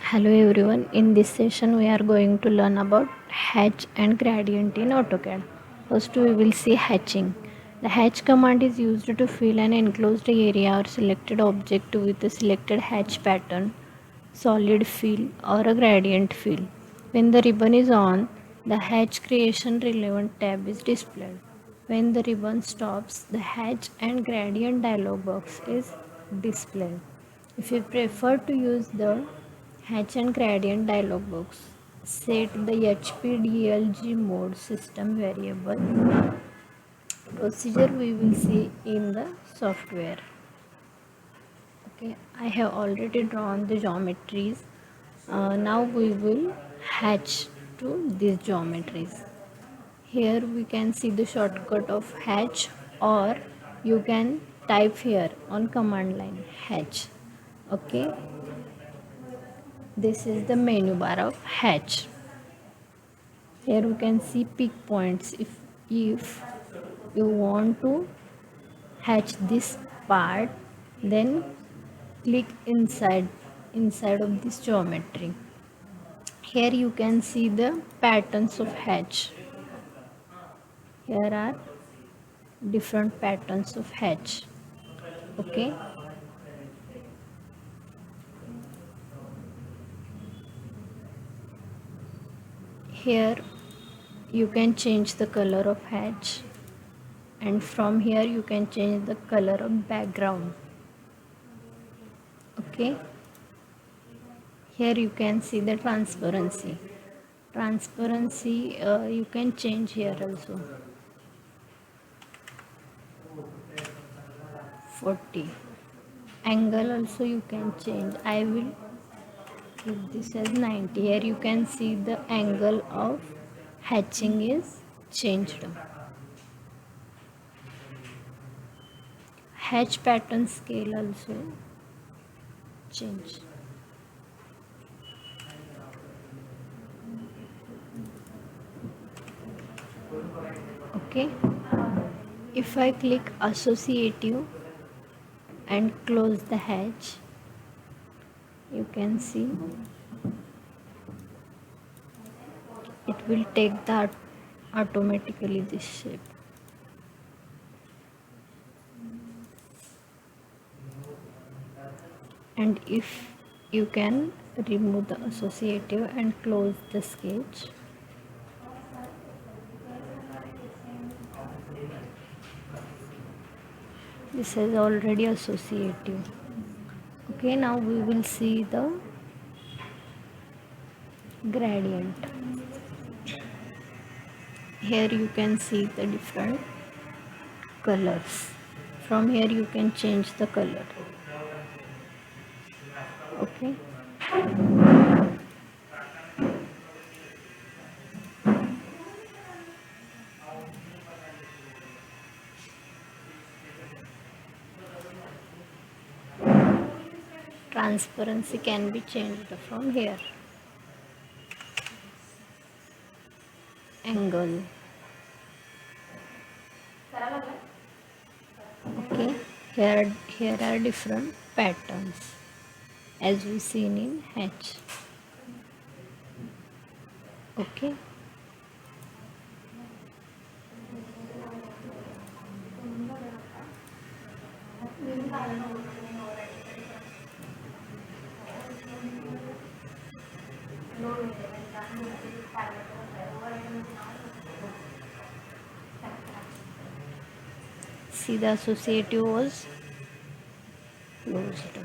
Hello everyone, in this session we are going to learn about hatch and gradient in AutoCAD. First we will see hatching. The hatch command is used to fill an enclosed area or selected object with a selected hatch pattern, solid fill or a gradient fill. When the ribbon is on, the hatch creation relevant tab is displayed. When the ribbon stops, the hatch and gradient dialog box is displayed. If you prefer to use the hatch and gradient dialog box, set the HPDLG mode system variable. Procedure we will see in the software. Okay, I have already drawn the geometries. Now we will hatch to these geometries. Here we can see the shortcut of hatch, or you can type here on command line hatch. Okay, this is the menu bar of hatch. Here we can see pick points. If you want to hatch this part, then click inside of this geometry. Here you can see the patterns of hatch. Here are different patterns of hatch. Okay, here you can change the color of hatch, and from here you can change the color of background. Okay, here you can see the transparency. You can change here also. 40 angle also you can change. I will keep this as 90. Here you can see the angle of hatching is changed. Hatch pattern scale also change. Okay, if I click associative and close the hatch, you can see it will take that automatically this shape. And if you can remove the associative and close the sketch, this is already associative. Okay, now we will see the gradient. Here you can see the different colors. From here you can change the color. Okay, transparency can be changed from here. Angle. Okay, here are different patterns as we seen in hatch. Okay, see the associative was closed.